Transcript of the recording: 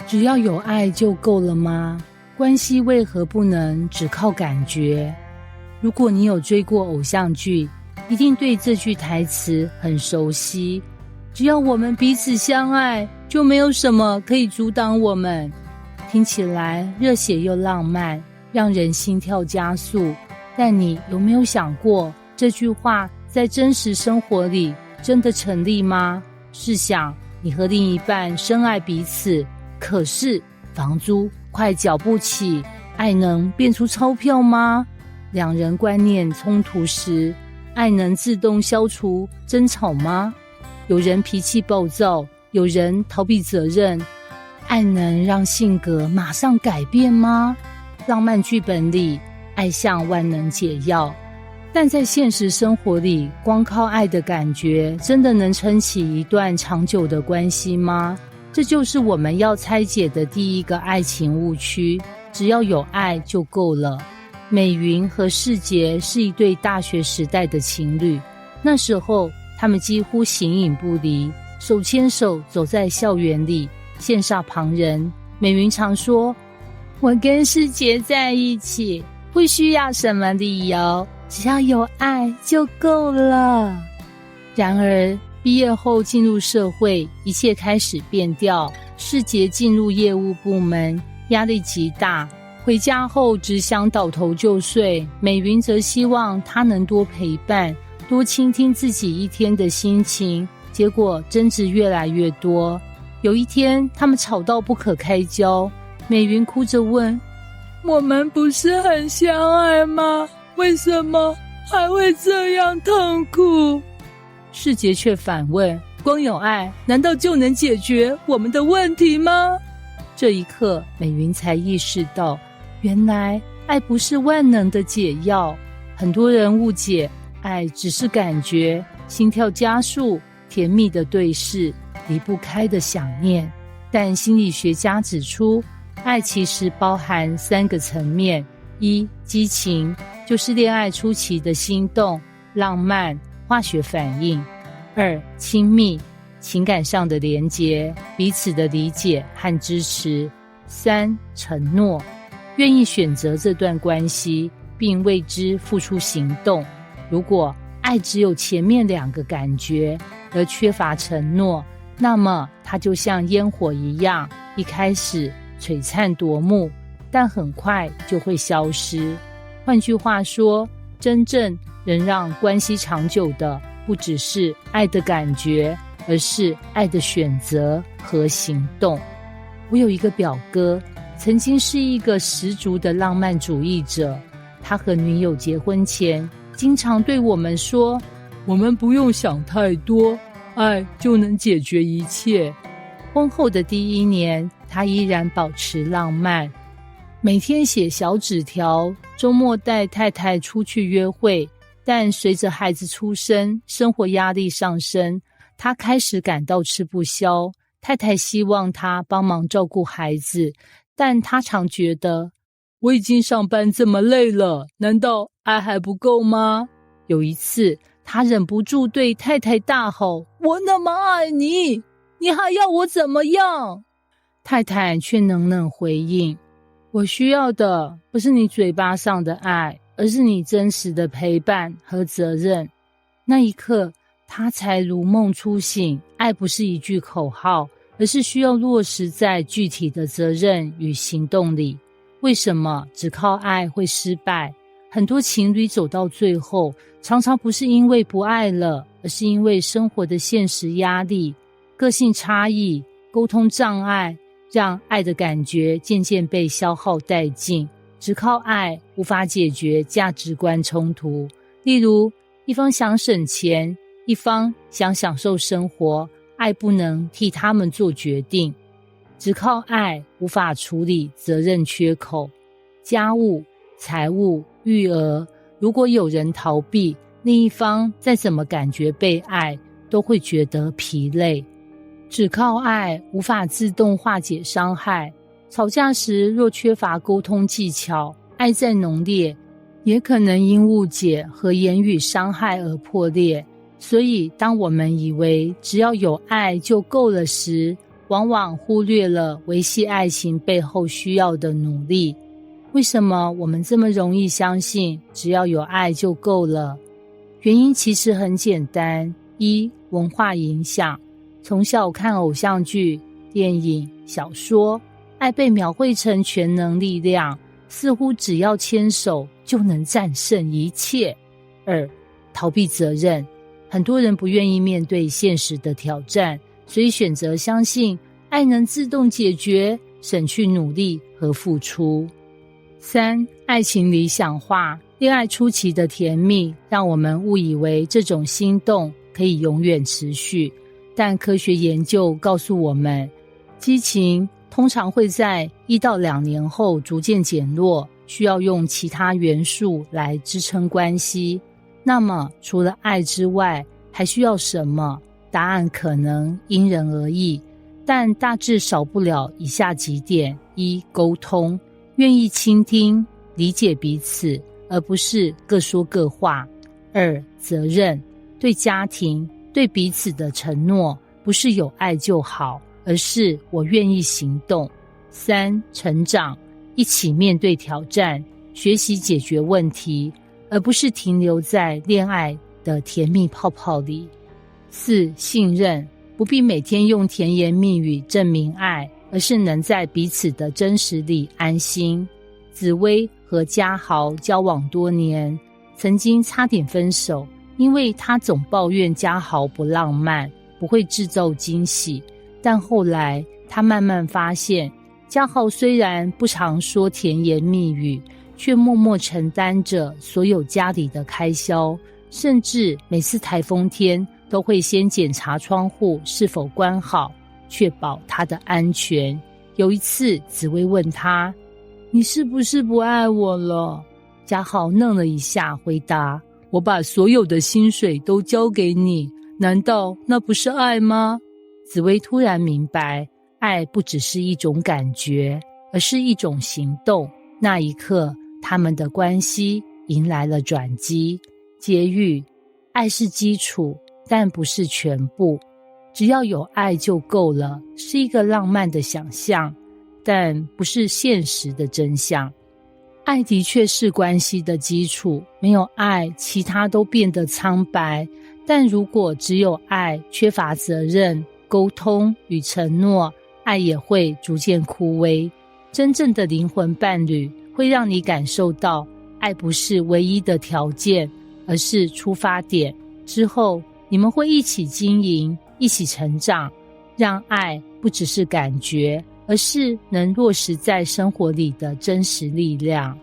只要有爱就够了吗？关系为何不能只靠感觉？如果你有追过偶像剧，一定对这句台词很熟悉。只要我们彼此相爱，就没有什么可以阻挡我们。听起来热血又浪漫，让人心跳加速。但你有没有想过，这句话在真实生活里真的成立吗？试想，你和另一半深爱彼此，可是房租快缴不起，爱能变出钞票吗？两人观念冲突时，爱能自动消除争吵吗？有人脾气暴躁，有人逃避责任，爱能让性格马上改变吗？浪漫剧本里，爱像万能解药，但在现实生活里，光靠爱的感觉，真的能撑起一段长久的关系吗？这就是我们要拆解的第一个爱情误区，只要有爱就够了。美云和世杰是一对大学时代的情侣，那时候他们几乎形影不离，手牵手走在校园里，羡煞旁人。美云常说，我跟世杰在一起，不需要什么理由，只要有爱就够了。然而毕业后进入社会，一切开始变调。世杰进入业务部门，压力极大，回家后只想倒头就睡。美云则希望他能多陪伴，多倾听自己一天的心情，结果争执越来越多。有一天，他们吵到不可开交，美云哭着问，我们不是很相爱吗？为什么还会这样痛苦？世杰却反问，光有爱难道就能解决我们的问题吗？这一刻，美云才意识到，原来爱不是万能的解药。很多人误解爱只是感觉，心跳加速，甜蜜的对视，离不开的想念。但心理学家指出，爱其实包含3个层面：一、激情，就是恋爱初期的心动、浪漫、化学反应；二、亲密，情感上的连结，彼此的理解和支持；三、承诺，愿意选择这段关系，并为之付出行动。如果爱只有前面2个感觉，而缺乏承诺，那么它就像烟火一样，一开始璀璨夺目，但很快就会消失。换句话说，真正能让关系长久的，不只是爱的感觉，而是爱的选择和行动。我有一个表哥，曾经是一个十足的浪漫主义者。他和女友结婚前，经常对我们说，我们不用想太多，爱就能解决一切。婚后的第1年，他依然保持浪漫，每天写小纸条，周末带太太出去约会。但随着孩子出生，生活压力上升，他开始感到吃不消。太太希望他帮忙照顾孩子，但他常觉得，我已经上班这么累了，难道爱还不够吗？有一次，他忍不住对太太大吼，我那么爱你，你还要我怎么样？太太却冷冷回应，我需要的不是你嘴巴上的爱，而是你真实的陪伴和责任。那一刻，他才如梦初醒，爱不是一句口号，而是需要落实在具体的责任与行动里。为什么只靠爱会失败？很多情侣走到最后，常常不是因为不爱了，而是因为生活的现实压力、个性差异、沟通障碍，让爱的感觉渐渐被消耗殆尽。只靠爱无法解决价值观冲突，例如一方想省钱，一方想享受生活，爱不能替他们做决定。只靠爱无法处理责任缺口，家务、财务、育儿，如果有人逃避，另一方再怎么感觉被爱，都会觉得疲累。只靠爱无法自动化解伤害，吵架时若缺乏沟通技巧，爱再浓烈，也可能因误解和言语伤害而破裂。所以当我们以为只要有爱就够了时，往往忽略了维系爱情背后需要的努力。为什么我们这么容易相信只要有爱就够了？原因其实很简单：一、文化影响。从小看偶像剧、电影、小说，爱被描绘成全能力量，似乎只要牵手就能战胜一切。二、逃避责任。很多人不愿意面对现实的挑战，所以选择相信爱能自动解决，省去努力和付出。三、爱情理想化。恋爱初期的甜蜜让我们误以为这种心动可以永远持续，但科学研究告诉我们，激情通常会在1到2年后逐渐减弱，需要用其他元素来支撑关系。那么除了爱之外，还需要什么？答案可能因人而异，但大致少不了以下几点：一、沟通，愿意倾听、理解彼此，而不是各说各话。二、责任，对家庭、对彼此的承诺，不是有爱就好，而是我愿意行动。三、成长，一起面对挑战，学习解决问题，而不是停留在恋爱的甜蜜泡泡里。四、信任，不必每天用甜言蜜语证明爱，而是能在彼此的真实里安心。紫薇和嘉豪交往多年，曾经差点分手，因为他总抱怨嘉豪不浪漫，不会制造惊喜。但后来他慢慢发现，嘉豪虽然不常说甜言蜜语，却默默承担着所有家里的开销，甚至每次台风天都会先检查窗户是否关好，确保他的安全。有一次紫薇问他，你是不是不爱我了？嘉豪愣了一下，回答，我把所有的薪水都交给你，难道那不是爱吗？紫薇突然明白，爱不只是一种感觉，而是一种行动。那一刻，他们的关系迎来了转机。结语，爱是基础，但不是全部。只要有爱就够了，是一个浪漫的想象，但不是现实的真相。爱的确是关系的基础，没有爱，其他都变得苍白。但如果只有爱，缺乏责任、沟通与承诺，爱也会逐渐枯萎。真正的灵魂伴侣会让你感受到，爱不是唯一的条件，而是出发点。之后，你们会一起经营，一起成长，让爱不只是感觉，而是能落实在生活里的真实力量。